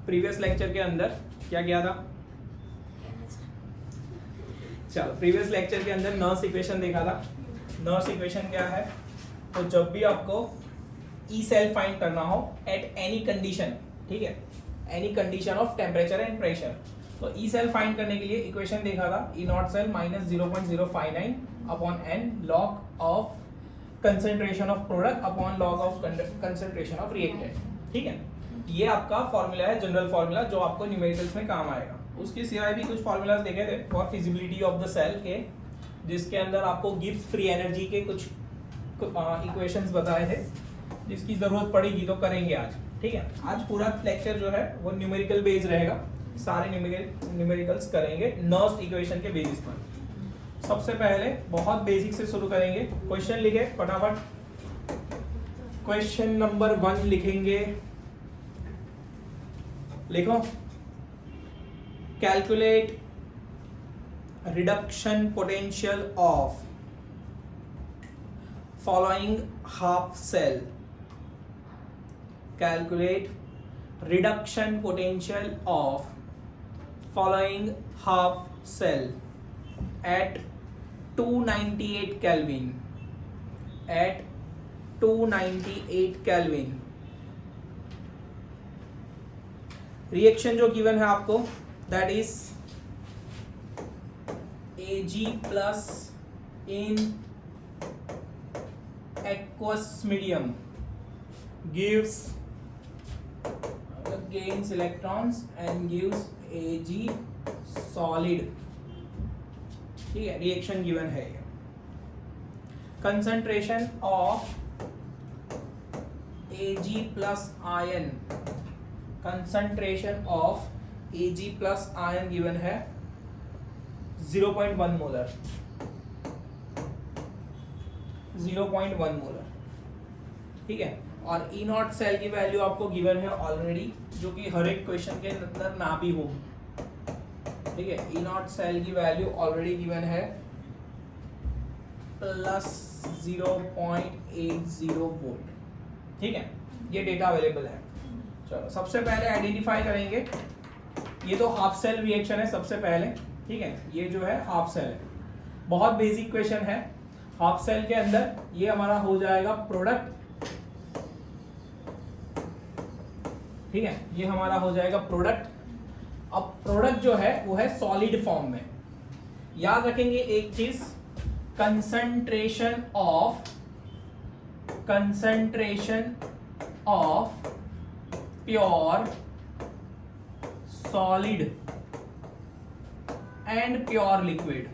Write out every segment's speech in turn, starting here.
Previous lecture के अंदर क्या किया था? चलो, प्रीवियस लेक्चर के अंदर नर्स इक्वेशन देखा था। नर्स इक्वेशन क्या है? तो जब भी आपको ई सेल फाइंड करना हो एट एनी कंडीशन, ठीक है, any condition of temperature and pressure, तो ई सेल फाइंड करने के लिए इक्वेशन देखा था E not cell minus 0.059 upon n log of concentration of product upon log of concentration of reactant, ठीक है। ये आपका फॉर्मूला है, जनरल फॉर्मूला, जो आपको न्यूमेरिकल्स में काम आएगा। उसके सिवाय भी कुछ फॉर्मूलाज देखे थे for feasibility of the cell के, जिसके अंदर आपको गिब्स फ्री एनर्जी के कुछ इक्वेशंस बताए थे, जिसकी जरूरत पड़ेगी तो करेंगे आज, ठीक है। आज पूरा लेक्चर जो है वो न्यूमेरिकल बेस्ड रहेगा, सारे न्यूमेरिकल्स करेंगे नर्स इक्वेशन के बेसिस पर। सबसे पहले बहुत बेसिक से शुरू करेंगे। क्वेश्चन लिखे फटाफट। क्वेश्चन नंबर 1 लिखेंगे, लिखो, calculate reduction potential of following half cell. Calculate reduction potential of following half cell at 298 Kelvin, at 298 Kelvin। Reaction जो गिवन है आपको, that is Ag plus in aqueous medium gives gains electrons and gives Ag solid, ठीक है। Reaction given है ये। Concentration of Ag plus ion, concentration of Ag plus ion given है 0.1 molar, 0.1 molar, ठीक है। और ई नॉट सेल की value आपको गिवन है ऑलरेडी, जो कि हर एक क्वेश्चन के अंदर ना भी हो, ठीक है। ई नॉट सेल की वैल्यू ऑलरेडी गिवन है प्लस 0.80 वोल्ट, ठीक है। ये डेटा अवेलेबल है। चलो, सबसे पहले आइडेंटिफाई करेंगे, ये तो हाफ सेल रिएक्शन है सबसे पहले, ठीक है। ये जो है हाफ सेल है, बहुत बेसिक क्वेश्चन है। हाफ सेल के अंदर ये हमारा हो जाएगा प्रोडक्ट, ठीक है, ये हमारा हो जाएगा प्रोडक्ट। अब प्रोडक्ट जो है वो है सॉलिड फॉर्म में। याद रखेंगे एक चीज, concentration of pure solid and pure liquid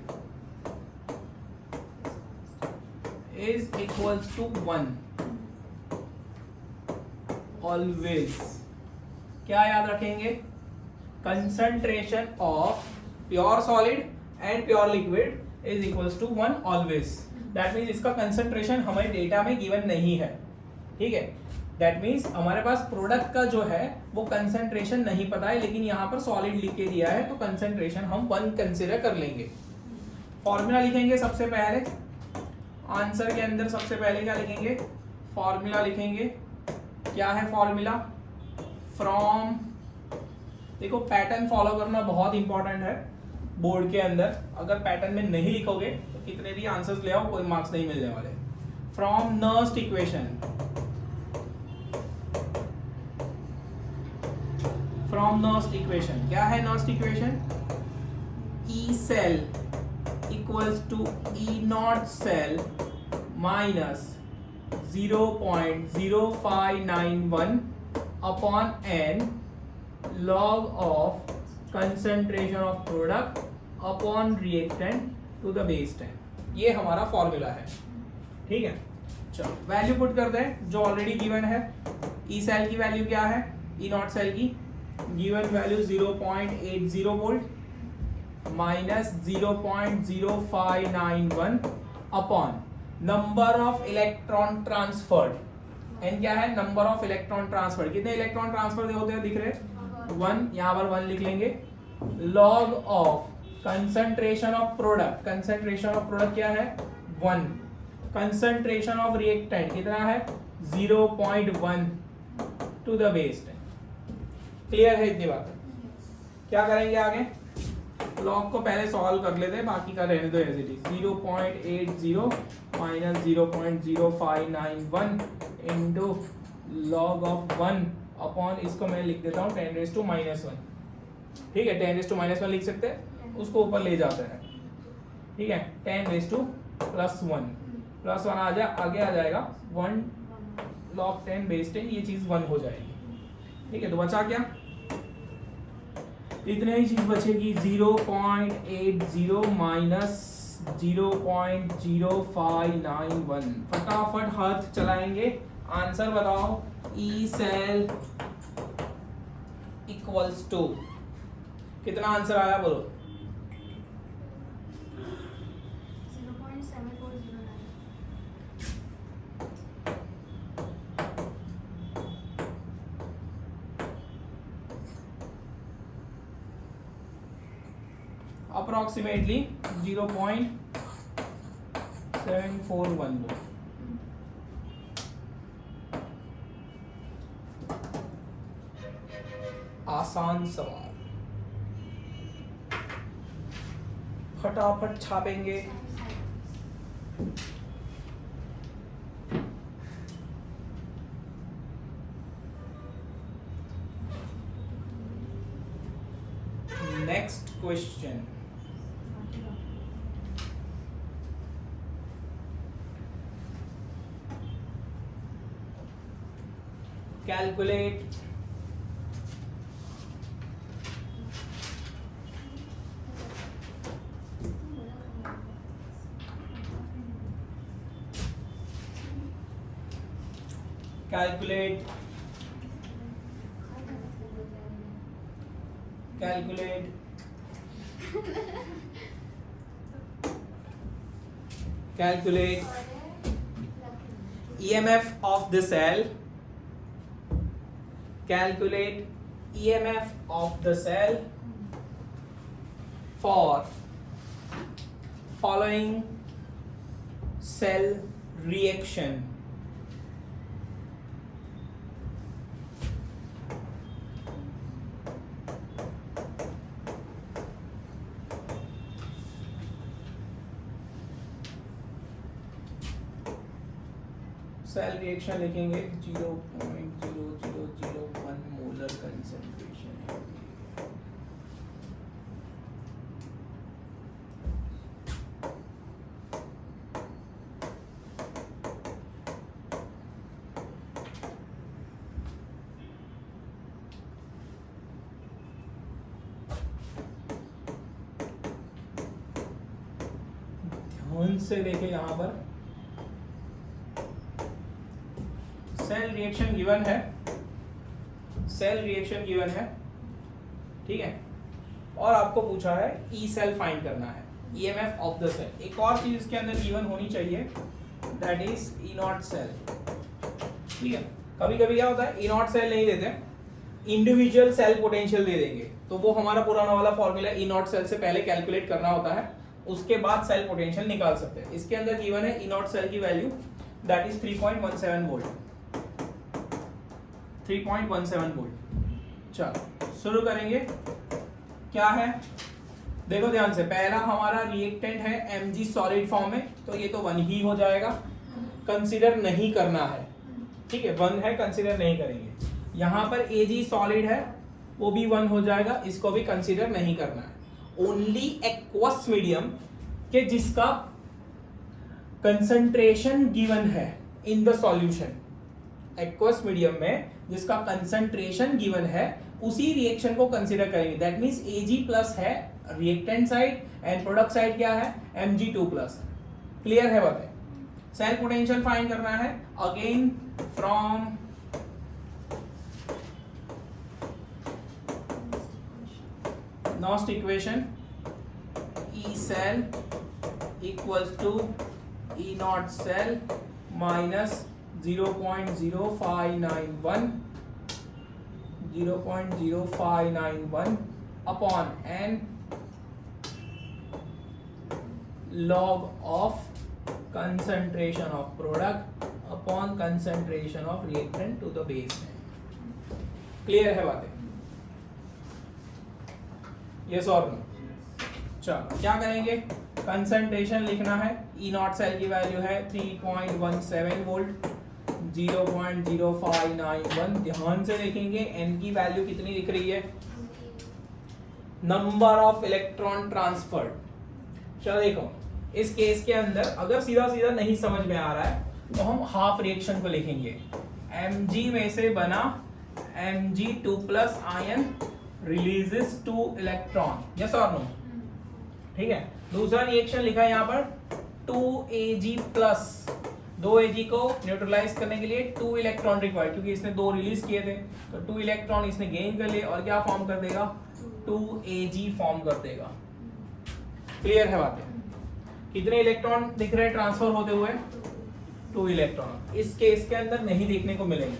is equals to 1 always. क्या याद रखेंगे? Concentration of pure solid and pure liquid is equals to 1 always. That means इसका कंसंट्रेशन हमारे डेटा में गिवन नहीं है, ठीक है। दैट मीन्स हमारे पास प्रोडक्ट का जो है वो कंसंट्रेशन नहीं पता है, लेकिन यहाँ पर सॉलिड लिख के दिया है, तो कंसंट्रेशन हम 1 कंसिडर कर लेंगे। फॉर्मूला लिखेंगे सबसे पहले, आंसर के अंदर सबसे पहले क्या लिखेंगे? फॉर्मूला लिखेंगे। क्या है फॉर्मूला? फ्रॉम, देखो पैटर्न फॉलो करना बहुत इंपॉर्टेंट है बोर्ड के अंदर। अगर पैटर्न में नहीं लिखोगे तो कितने भी आंसर्स ले आओ, कोई मार्क्स नहीं मिलने वाले। From Nernst equation, from Nernst equation, क्या है Nernst equation? E cell equals to E not cell minus 0.0591 upon n log of concentration of product upon reactant to the base 10। ये हमारा फॉर्मूला है, ठीक है। चलो वैल्यू पुट कर दें जो ऑलरेडी गिवन है। ई सेल की वैल्यू क्या है? ई नॉट सेल की given value 0.80 volt minus 0.0591 upon number of electron transferred. N क्या है? Number of electron transferred. कितने इलेक्ट्रॉन ट्रांसफर होते हैं दिख रहे? 1, यहाँ पर 1 लिख लेंगे। Log of concentration of product, concentration of product क्या है? 1। कंसंट्रेशन ऑफ रिएक्टेंट कितना है? 0.1 टू द बेस 10। क्लियर है इतनी बात? क्या करेंगे आगे? लॉग को पहले सॉल्व कर लेते हैं, बाकी का रहने दो as it is. 0.80 minus 0.0591 into log of 1 upon, इसको मैं लिख देता हूँ 10⁻⁻1। ठीक है, 10⁻⁻1 लिख सकते हैं, उसको ऊपर ले जाते हैं। ठीक है, 10⁻+1 प्लस 1 आ जाए, आगे आ जाएगा 1 log 10⁻10, ये चीज 1 हो जाएगी। ठीक है, तो बचा क्या? इतने ही चीज बचेगी, 0.80 माइनस 0.0591। फटाफट हाथ चलाएंगे, आंसर बताओ। ई सेल इक्वल्स टू कितना आंसर आया बोलो? 0.7409। अप्रोक्सीमेटली 0.741। आसान सवाल, फटाफट छापेंगे। Next question, calculate calculate EMF of the cell. Calculate EMF of the cell for following cell reaction. Cell reaction लिखेंगे, 0.0001 मोलर कंसंट्रेशन है। ध्यान से देखें, यहां पर सेल रिएक्शन गिवन है, सेल रिएक्शन गिवन है। ठीक है, और आपको पूछा है ई सेल फाइंड करना है, ईएमएफ ऑफ द सेल। एक और चीज इसके अंदर गिवन होनी चाहिए, that is E not cell. ठीक है, कभी कभी क्या होता है, ई नॉट सेल नहीं देते, इंडिविजुअल सेल पोटेंशियल दे देंगे, तो वो हमारा पुराना वाला फॉर्मूला ई नॉट सेल से पहले कैलकुलेट करना होता है, उसके बाद सेल पोटेंशियल निकाल सकते हैं। इसके अंदर गिवन है ई नॉट सेल की value, that is 3.17 volt. 3.17 volt. चलो शुरू करेंगे। क्या है देखो ध्यान से, पहला हमारा रिएक्टेंट है Mg सॉलिड फॉर्म में, तो ये तो 1 ही हो जाएगा, कंसीडर नहीं करना है। ठीक है, 1 है, कंसीडर नहीं करेंगे। यहां पर Ag सॉलिड है, वो भी 1 हो जाएगा, इसको भी कंसीडर नहीं करना है। ओनली एक्वस मीडियम के जिसका कंसंट्रेशन गिवन है in the solution, aqueous medium में जिसका कंसंट्रेशन गिवन है उसी रिएक्शन को कंसीडर करेंगे। दैट मींस Ag प्लस है reactant side and product side क्या है, Mg2+। क्लियर है बात है? सेल पोटेंशियल फाइंड करना है, again from Nernst equation, E cell equals to E naught cell minus 0.0591 upon n log of concentration of product upon concentration of reactant to the base. Clear है बातें? Yes और no? चलो क्या करेंगे, concentration लिखना है। ई नॉट सेल की value है 3.17 वोल्ट, 0.0591। ध्यान से देखेंगे एन की वैल्यू कितनी दिख रही है, नंबर ऑफ इलेक्ट्रॉन ट्रांसफर्ड। चलो देखो इस केस के अंदर अगर सीधा सीधा नहीं समझ में आ रहा है तो हम हाफ रिएक्शन को लिखेंगे। Mg में से बना Mg2 plus ion releases 2 electron, yes और नो? ठीक है। दूसरा रिएक्शन लिखा है यहाँ पर 2Ag प्लस, 2Ag को न्यूट्रलाइज करने के लिए 2 इलेक्ट्रॉन रिक्वायर्ड, क्योंकि इसने 2 रिलीज किए थे तो 2 इलेक्ट्रॉन इसने गेन कर लिए और क्या फॉर्म कर देगा, 2Ag फॉर्म कर देगा। क्लियर है बातें? कितने इलेक्ट्रॉन दिख रहे हैं ट्रांसफर होते हुए, 2 इलेक्ट्रॉन। इस केस के अंदर नहीं देखने को मिलेंगे।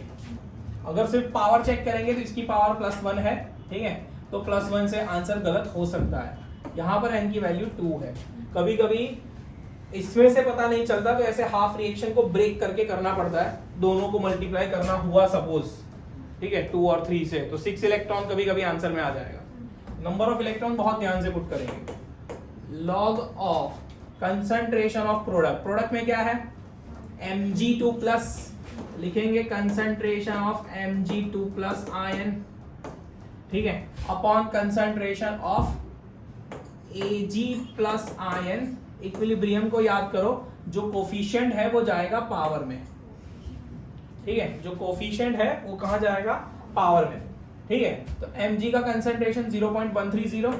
अगर सिर्फ पावर चेक करेंगे तो इसकी पावर +1 है, ठीक है, तो +1 से आंसर गलत हो सकता है। यहाँ पर n की वैल्यू 2 है। कभी कभी इसमें से पता नहीं चलता तो ऐसे हाफ रिएक्शन को ब्रेक करके करना पड़ता है, दोनों को मल्टीप्लाई करना हुआ सपोज, ठीक है, 2 और 3 से, तो 6 इलेक्ट्रॉन कभी कभी आंसर में आ जाएगा। नंबर ऑफ इलेक्ट्रॉन बहुत ध्यान से पुट करेंगे। Log of concentration of product, product में क्या है Mg2 प्लस, लिखेंगे concentration of Mg2 plus ion, ठीक है, upon concentration of Ag plus ion. Equilibrium को याद करो, जो कोफिशिएंट है वो जाएगा पावर में, ठीक है, जो कोफिशिएंट है वो कहाँ जाएगा, पावर में, ठीक है। तो Mg का concentration 0.130,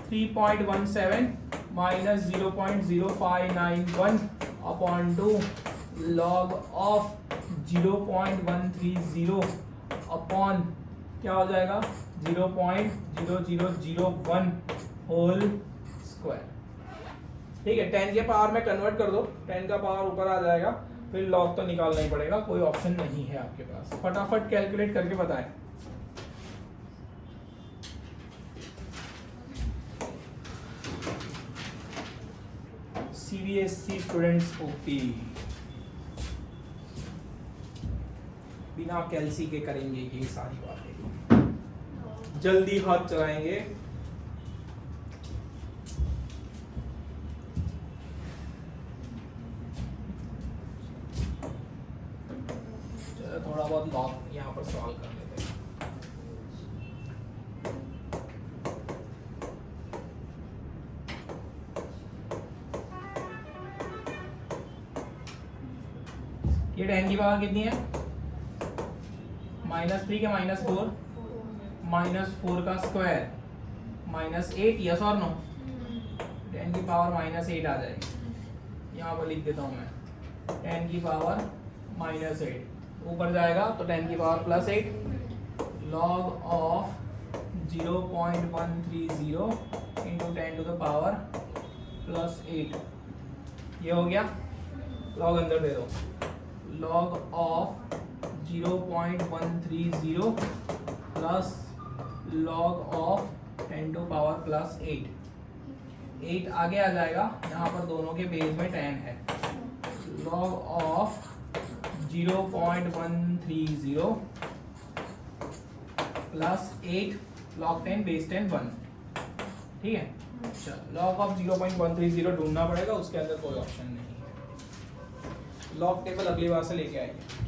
3.17 minus 0.0591 upon 2 log of 0.130 upon क्या हो जाएगा 0.0001 होल स्क्वायर, ठीक है। 10 के पावर में कन्वर्ट कर दो, 10 का पावर ऊपर आ जाएगा, फिर लॉग तो निकालना ही पड़ेगा, कोई ऑप्शन नहीं है आपके पास। फटाफट कैलकुलेट करके बताएं। CBSE स्टूडेंट्स ओपी बिना कैलसी के करेंगे ये सारी बातें, जल्दी हाथ चलाएंगे। चलो थोड़ा बहुत लॉग यहाँ पर सॉल्व कर लेते हैं। ये 10 की पावर कितनी है, -3 के -4, -4 का स्क्वायर -8, यस और नो? 10 की पावर -8 आ जाएगी, यहाँ पर लिख देता हूँ मैं 10 की पावर -8, ऊपर जाएगा तो 10 की power +8 log of 0.130 into 10 to the power +8, ये हो गया। लॉग अंदर दे दो, log of 0.130 plus log of 10 to power +8, 8 आगे आ जाएगा, यहाँ पर दोनों के बेस में 10 है। log of 0.130 plus 8 log 10 base 10 1, ठीक है। चलो log of 0.130 ढूंढना पड़ेगा, उसके अंदर कोई ऑप्शन नहीं है। लॉग टेबल अगली बार से लेके आएंगे।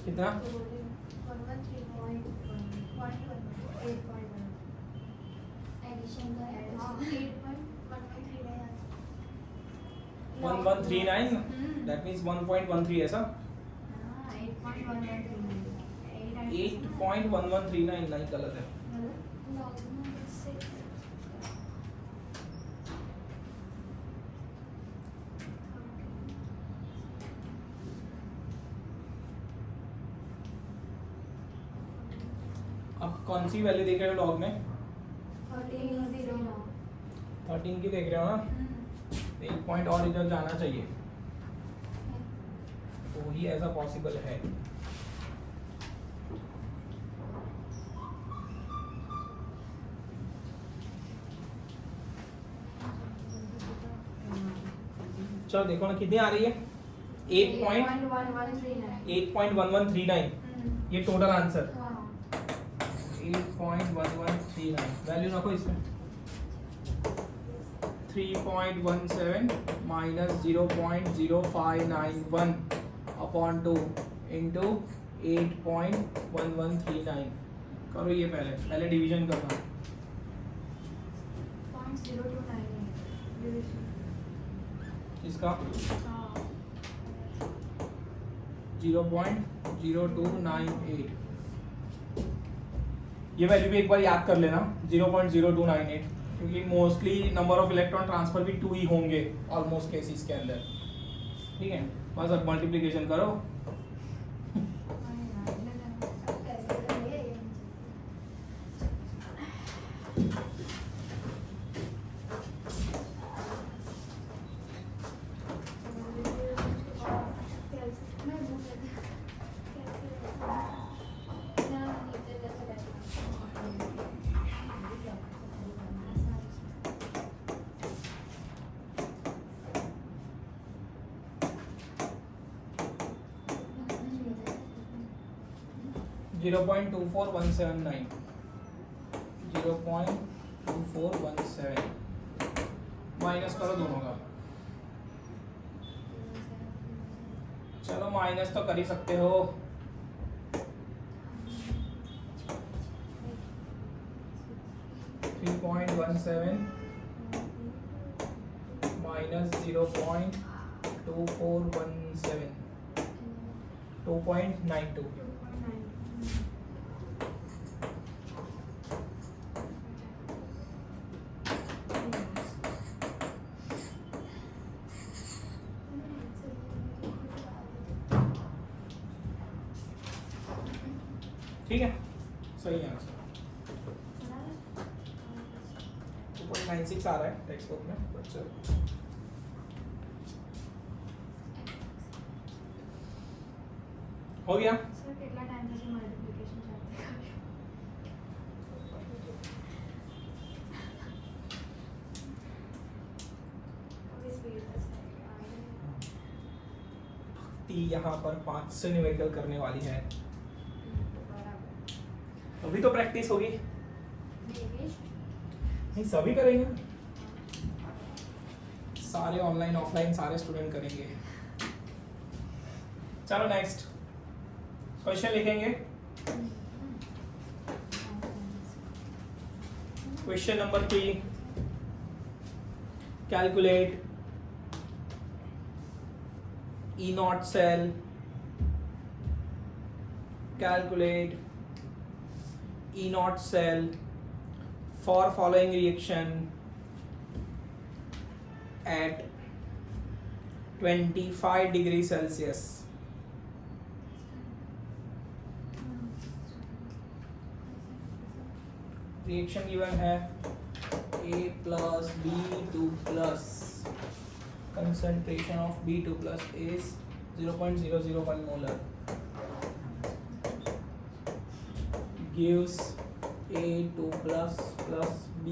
कितना 1139, दैट मींस 1.13 ऐसा 8.1139 नहीं, गलत है। अब कौन सी वैल्यू देख रहे हो लॉग में? 13 की देख रहे हो ना? एक पॉइंट और इधर जाना चाहिए, तो ही ऐसा पॉसिबल है। चलो देखो ना कितनी आ रही है, 8.1139, ये टोटल आंसर 8.1139। वैल्यू रखो इसमें, 3.17 माइनस 0.0591 अपॉन 2 इंटू 8.1139। करो ये पहले डिवीजन करना। 0.0298 इसका 0.0298। ये वैल्यू भी एक बार याद कर लेना, 0.0298, क्योंकि mostly number of electron transfer भी 2 ही होंगे ऑलमोस्ट केसेस के अंदर। ठीक है, बस अब मल्टीप्लिकेशन करो। जीरो पॉइंट 24179, 0.2417 माइनस करो दोनों का। चलो माइनस तो कर ही सकते हो। माइनस 0.2417, 2.92। ठीक है, सही आंसर 2.96 आ रहा है टेक्स्ट बुक में। बच्चे हो गया। सर कितना टाइम से मल्टीप्लिकेशन चाहते हैं? अभी स्पीड यहाँ पर 5 से न्यूमेरिकल करने वाली है, अभी तो प्रैक्टिस होगी। नहीं सभी करेंगे, सारे ऑनलाइन ऑफलाइन सारे स्टूडेंट करेंगे। चलो नेक्स्ट क्वेश्चन लिखेंगे। Question number 3, calculate E naught cell, calculate E naught cell for following reaction at 25 degrees Celsius. Reaction given है A plus B2 plus concentration of B2 plus is 0.001 molar gives A2 plus B।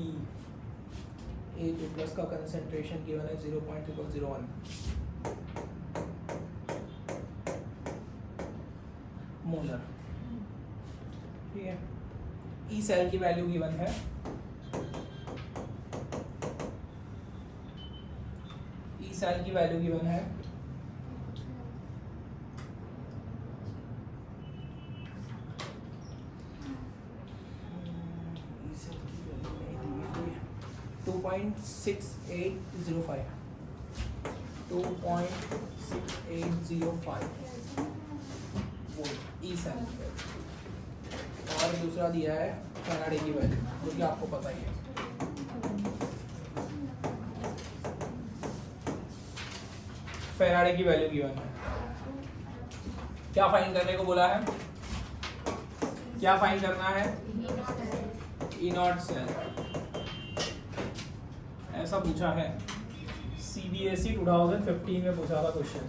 A2 plus का concentration given है 0.001 molar. ठीक है, E cell की value given है, cell की value given है to 2.6805 volt E cell. और दूसरा दिया है फैराडे की वैल्यू, जो कि आपको पता ही है। फैराडे की वैल्यू गिवन है, क्या फाइंड करने को बोला है, क्या फाइंड करना है? ई नॉट सेल, ऐसा पूछा है CBSE 2015 में पूछा था क्वेश्चन।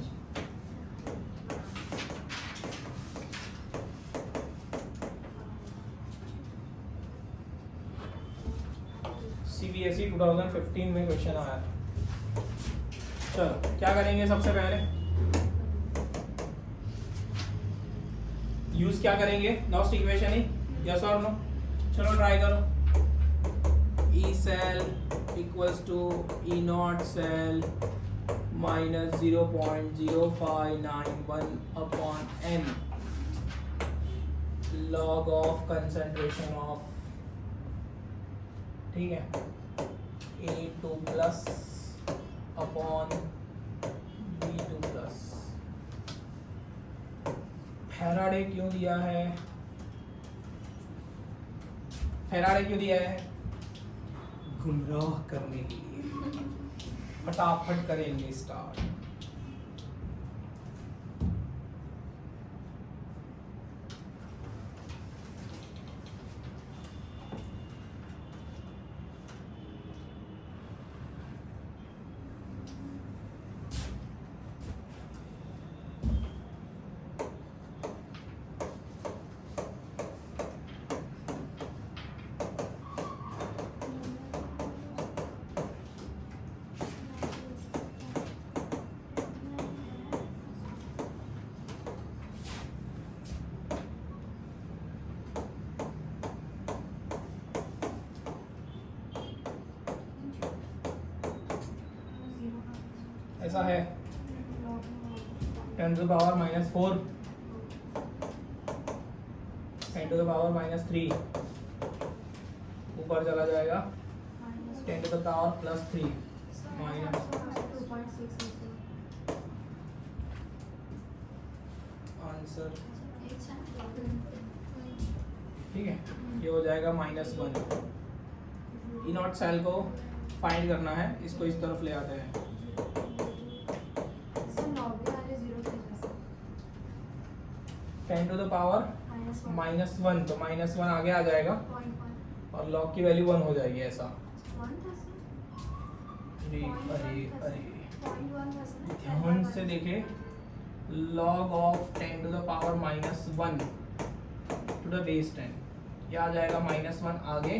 CBSE 2015 में क्वेश्चन आया था। चलो क्या करेंगे सबसे पहले, यूज क्या करेंगे, नॉस्ट इक्वेशन ही, यस और नो। चलो ट्राई करो। E cell equals to E not cell minus 0.0591 upon n log of concentration of, ठीक है, A2 plus upon B2 plus. Faraday क्यों दिया है, फैराडे क्यों दिया है, गुमराह करने के लिए। फटाफट करेंगे स्टार्ट। ऐसा है 10 to the power -4, 10 to the power -3, ऊपर चला जाएगा 10 to the power +3 minus answer, ठीक है, ये हो जाएगा -1। ई नॉट सेल को फाइंड करना है, इसको इस तरफ ले आते हैं। 10 to the power -1, तो -1 आगे आ जाएगा और लॉग की वैल्यू 1 हो जाएगी। ऐसा अरे अरे अरे ध्यान से देखे, log of 10 to the power -1 to the base 10, ये आ जाएगा -1 आगे,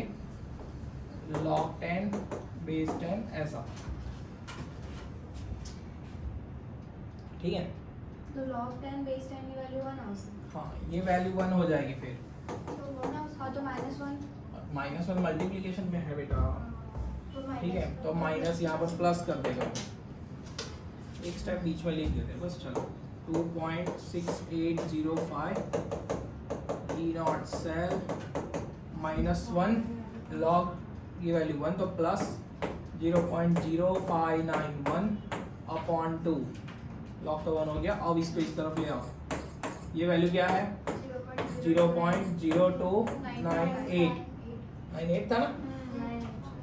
log 10 base 10 ऐसा, ठीक है। तो log 10 base 10 की वैल्यू 1 आ सकती हाँ, ये वैल्यू 1 हो जाएगी फिर। है, तो 1 हाँ तो -1, -1 मल्टीप्लिकेशन में है बेटा, तो ठीक है, तो माइनस यहाँ पर प्लस कर देगा, एक स्टेप बीच में लिख देते हैं बस। चलो 2.6805 ई नॉट सेल -1 लॉग की वैल्यू 1, तो प्लस 0.0591 अपॉन 2, लॉग तो 1 हो गया। अब इसको इस तरफ ले आओ, ये वैल्यू क्या है 0.0298 था ना,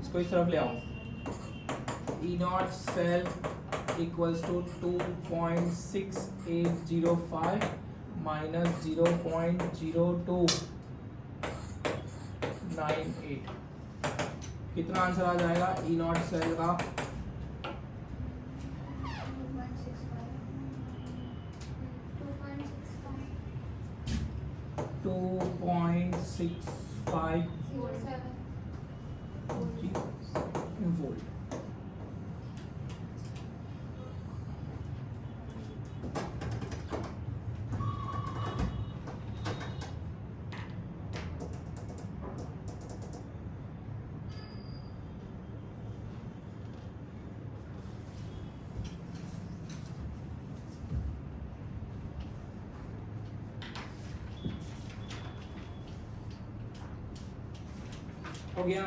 इसको इस तरफ ले आओ। E not cell equals to 2.6805 minus 0.0298, कितना आंसर आ जाएगा ई नॉट सेल का, 2.65 वोल्ट। हो गया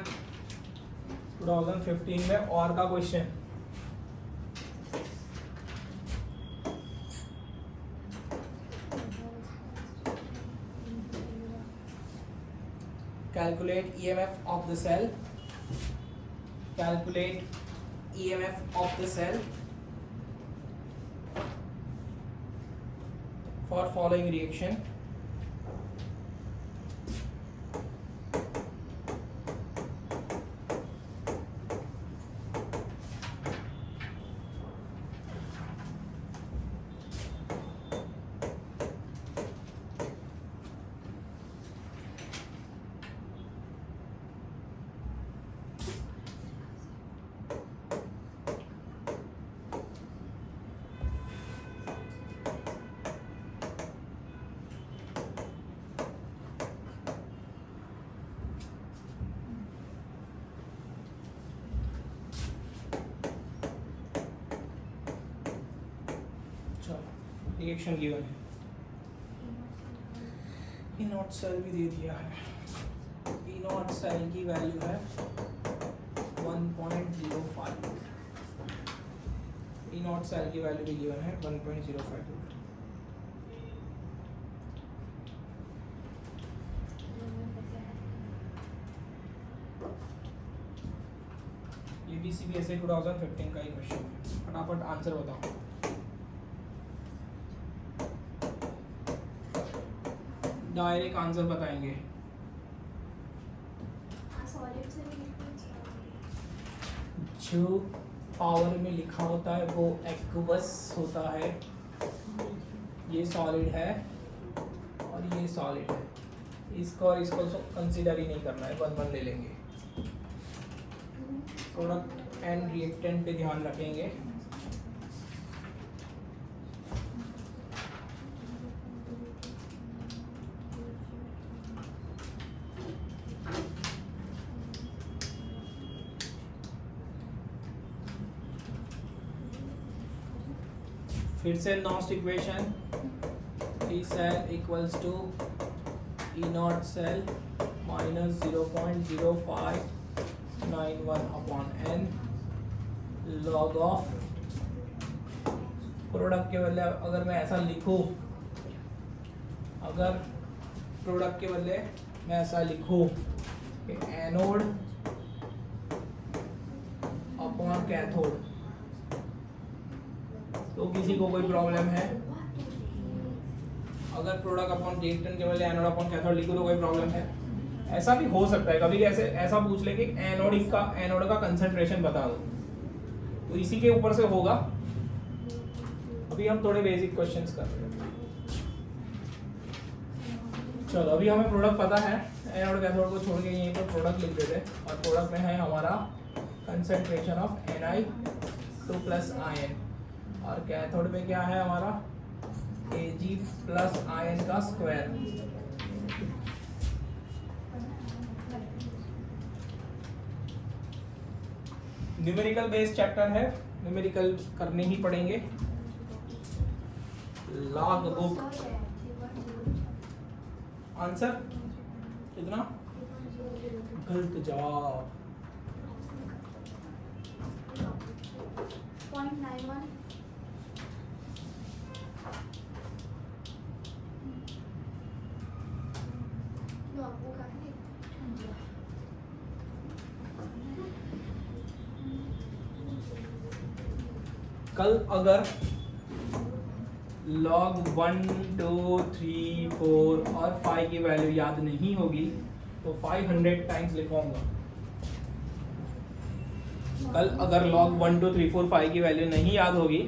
2015 में। और का question, calculate EMF of the cell, calculate EMF of the cell for following reaction, reaction given है, ई नॉट सेल भी दे दिया है। ई नॉट सेल की वैल्यू है 1.05। ई नॉट सेल की वैल्यू भी गिवन है 1.05 वोल्ट। ये भी CBSE 2015 का ही क्वेश्चन है। फटाफट आंसर बताओ। डायरेक्ट आंसर बताएंगे। सॉलिड से भी लिक्विड जो पावर में लिखा होता है वो एक्वस होता है। ये सॉलिड है और ये सॉलिड है। इसको और इसको कंसीडर ही नहीं करना है, 1-1 ले लेंगे। प्रोडक्ट एंड रिएक्टेंट पे ध्यान रखेंगे। फिर से Nernst equation, E cell equals to E not cell minus 0.0591 upon n log of product के बदले अगर मैं ऐसा लिखूं, अगर प्रोडक्ट के बदले मैं ऐसा लिखूं कि एनोड अपॉन कैथोड, तो किसी को कोई प्रॉब्लम है? अगर प्रोडक्ट अपॉन रिएक्टेंट के बदले एनोड अपॉन कैथोड लिखो तो कोई प्रॉब्लम है? ऐसा भी हो सकता है कभी, ऐसे ऐसा पूछ ले कि एनोड का कंसंट्रेशन बता दो, तो इसी के ऊपर से होगा। अभी हम थोड़े बेसिक क्वेश्चंस कर रहे हैं। चलो अभी हमें प्रोडक्ट पता है, एनोड कैथोड को छोड़ के यहीं पर प्रोडक्ट लिख देते हैं। और प्रोडक्ट में है हमारा कंसंट्रेशन ऑफ Ni2+ आयन, और कैथोड में क्या है हमारा Ag+ आयन का स्क्वायर। न्यूमेरिकल बेस्ड चैप्टर है, न्यूमेरिकल करने ही पड़ेंगे। लॉग बुक आंसर कितना? गलत जवाब। 0.91 कल अगर log 1, 2, 3, 4 और 5 की वैल्यू याद नहीं होगी तो 500 टाइम्स लिखवाऊंगा। कल अगर log 1, 2, 3, 4, 5 की वैल्यू नहीं याद होगी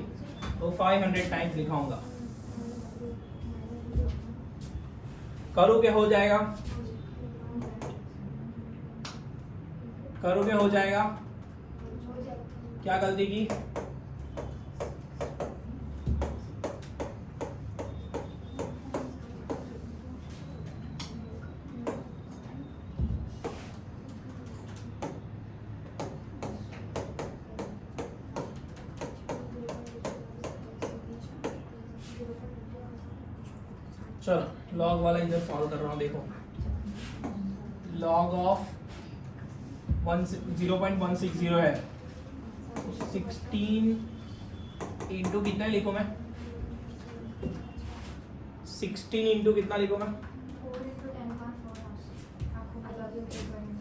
तो 500 टाइम्स लिखाऊंगा। करोगे हो जाएगा, करोगे हो जाएगा। क्या गलती की? चलो लॉग वाला इधर सॉल्व कर रहा हूँ। देखो लॉग ऑफ 0.160 है तो 16 इंटू कितना लिखूँ मैं? 16 इंटू कितना लिखूँ मैं? 4 into 10 आपको बता दूं एक बार में।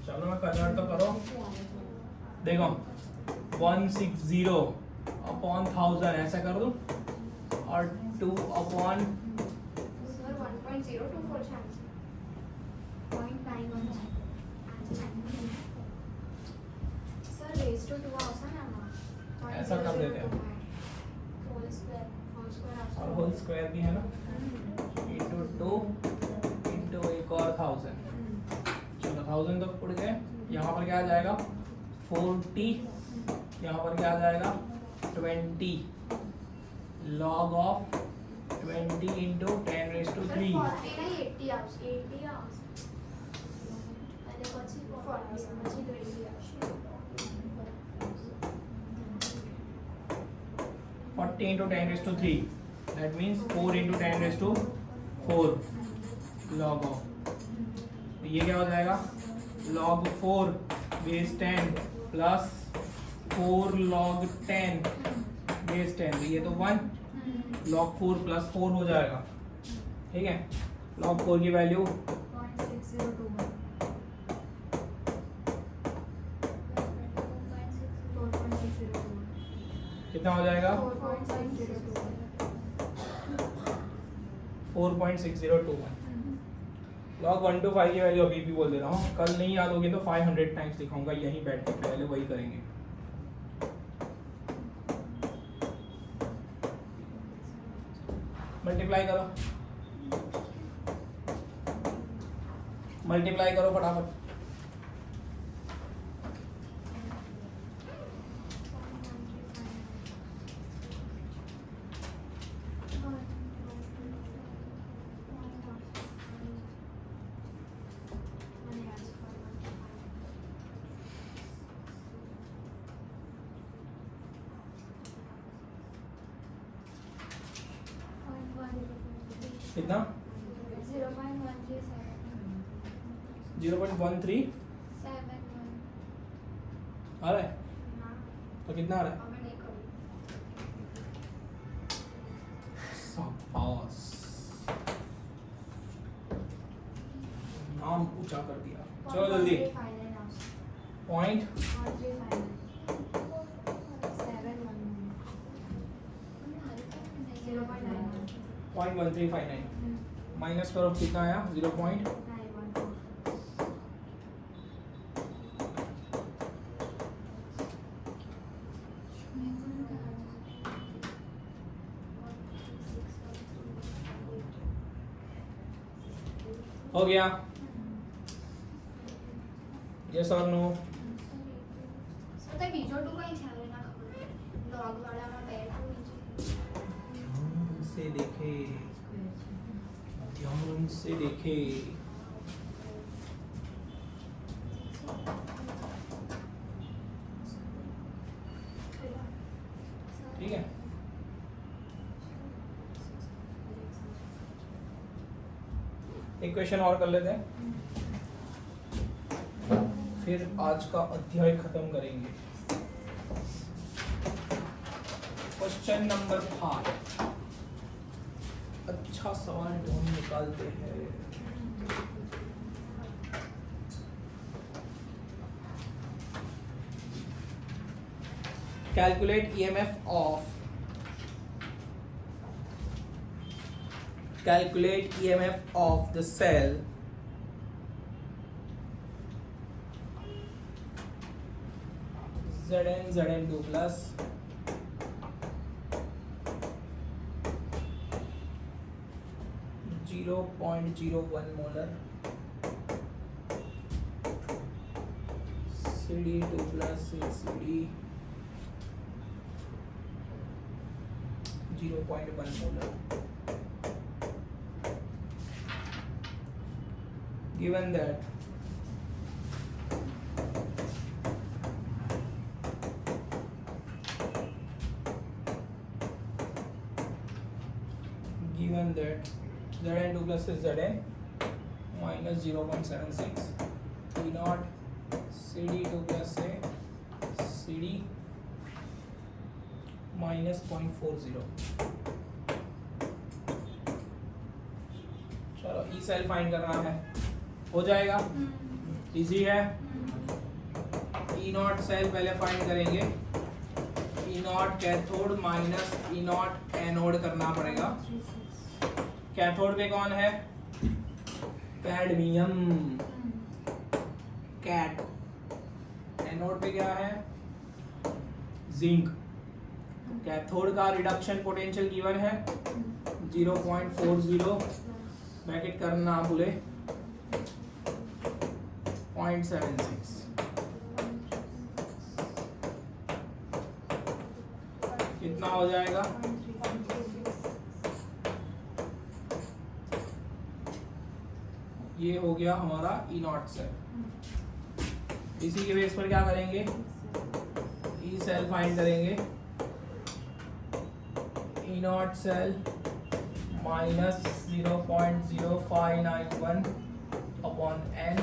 चलो मैं कन्वर्ट तो करो। देखो 160 अपॉन 1000 ऐसा कर दूं और 2 upon sir 1.024 chance 0.91 sir raise to 2 आवसा ना ऐसा कर देते हैं। होल स्क्वायर और होल स्क्वायर भी है ना, इंटू 2 इंटू एक और 1000। चलो 1000 तक उड़ गए। यहाँ पर क्या आ जाएगा? 40। यहाँ पर क्या आ जाएगा? 20 log of 20 into 10 raised to 3। 80 आवसा 80 आवसा अरे પછી 40 समझी 20 आवसा 40 into 10 raised to 3, that means 4 into 10 raised to 4 log of, तो ये क्या हो जाएगा log 4 base 10 plus 4 log 10 base 10, तो ये तो 1 log 4 plus 4 हो जाएगा, ठीक है। log 4 की वैल्यू 0.6021 कितना हो जाएगा 4.6021 4.6021। log 1 to 5 की वैल्यू अभी भी बोल दे रहा हूँ, कल नहीं याद होगी तो 500 टाइम्स दिखाऊंगा, यहीं बैठ के पहले वही करेंगे। मल्टीप्लाई करो, मल्टीप्लाई करो फटाफट। कितना 0.13 आ रहा है, तो कितना आ रहा है? शाबाश, नाम ऊंचा कर दिया। चलो जल्दी, पॉइंट 0.1359 माइनस करो, कितना आया 0. हो गया, यस और नो? બીજો ટુ કઈ છે ના ખબર ડોગ વાળામાં બેઠું ध्यान से देखे, ध्यान से देखे। ठीक है, एक क्वेश्चन और कर लेते हैं, फिर आज का अध्याय खत्म करेंगे। क्वेश्चन नंबर 5, अच्छा सवाल ढूंढ निकालते हैं। Calculate EMF of, calculate EMF of the cell Zn2 plus 0.01 molar CD2 plus CD 0.1 molar, given that Zn2 plus is Zn minus 0.76 P naught CD2 plus say CD minus 0.40। चलो ई cell find करना है, हो जाएगा, easy है। E not cell पहले find करेंगे, E naught cathode minus E naught anode करना पड़ेगा। कैथोड पे कौन है? Cadmium, cat. एनोड पे क्या है? जिंक। कैथोड का रिडक्शन पोटेंशियल गिवन है 0.40, ब्रैकेट करना ना भूले, 0.76। कितना हो जाएगा? ये हो गया हमारा ई नॉट सेल। इसी के बेस पर क्या करेंगे? ई सेल फाइंड करेंगे। E not cell minus 0.0591 upon n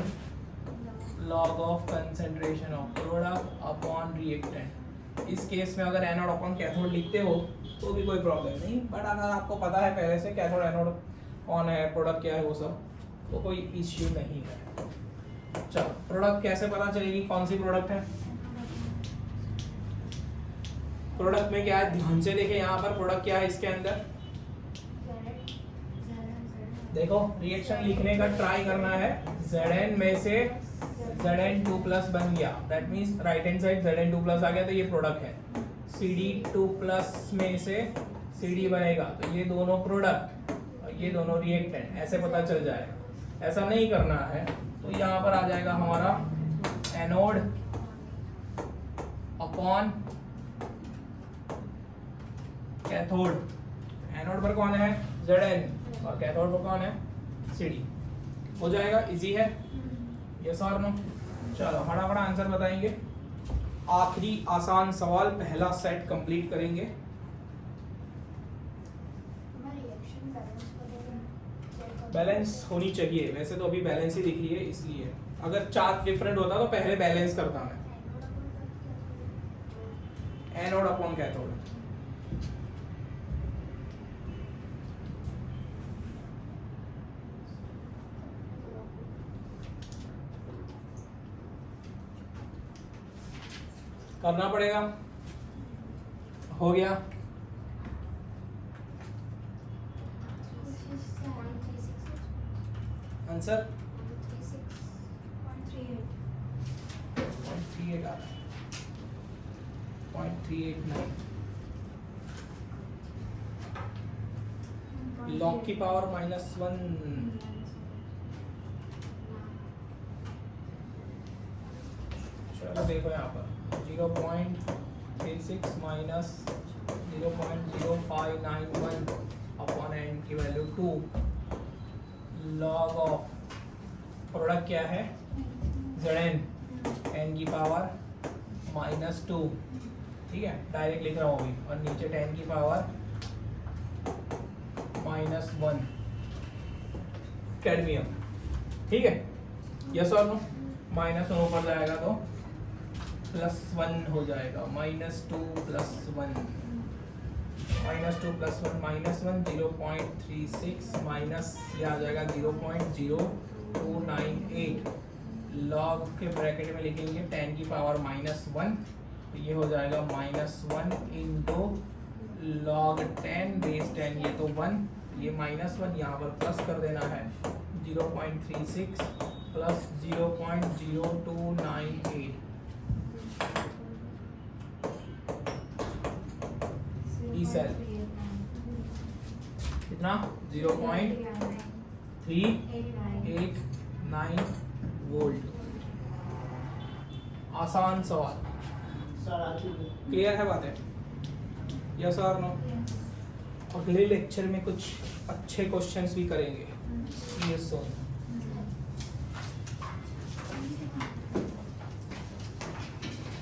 log of concentration of product upon reactant. इस केस में अगर एनोड अपॉन कैथोड लिखते हो तो भी कोई प्रॉब्लम नहीं, बट अगर आपको पता है पहले से कैथोड एनोड कौन है, प्रोडक्ट क्या है, वो सब तो कोई इश्यू नहीं है। चलो प्रोडक्ट कैसे पता चलेगी कौन सी प्रोडक्ट है? प्रोडक्ट में क्या है ध्यान से देखें, यहाँ पर प्रोडक्ट क्या है इसके अंदर देखो, रिएक्शन लिखने का ट्राई करना है। Zn में से Zn2 प्लस बन गया, that means right hand side Zn2 plus आ गया तो ये प्रोडक्ट है। Cd2 प्लस में से Cd बनेगा तो ये दोनों प्रोडक्ट और ये दोनों रिएक्टेंट, ऐसे पता चल जाएगा। ऐसा नहीं करना है तो यहाँ पर आ जाएगा हमारा एनोड अपॉन कैथोड। एनोड पर कौन है Zn और कैथोड पर कौन है Cd। हो जाएगा, इजी है, यस और नो। चलो फटाफट आंसर बताएंगे। आखिरी आसान सवाल, पहला सेट कंप्लीट करेंगे। बैलेंस होनी चाहिए, वैसे तो अभी बैलेंस ही दिख रही है, इसलिए अगर चार्ज डिफरेंट होता तो पहले बैलेंस करता मैं। एनोड अपॉन कैथोड, करना पड़ेगा। हो गया, आंसर 0.38 आ रहा है, 0.389। लॉग की पावर -1, चलो देखो यहाँ पर 0.36 माइनस 0.0591 अपॉन एन की वैल्यू 2 लॉग ऑफ प्रोडक्ट क्या है Zn, एन की पावर -2, ठीक है, डायरेक्ट लिख रहा हूँ अभी, और नीचे 10 की पावर -1 कैडमियम, ठीक है, यस और नो। -1 ऊपर जाएगा तो +1 हो जाएगा, -2 + 1, -2 + 1 -1 0.36 माइनस ये आ जाएगा 0.0298 लॉग के ब्रैकेट में लिखेंगे 10 की पावर -1 तो ये हो जाएगा -1 इंटू लॉग 10 बेस 10, ये तो 1, ये -1 यहाँ पर प्लस कर देना है 0.36 प्लस 0.0298 ई सेल कितना 0.389 वोल्ट। आसान सवाल, क्लियर है बातें, यस और नो। अगले लेक्चर में कुछ अच्छे क्वेश्चंस भी करेंगे, यस सर।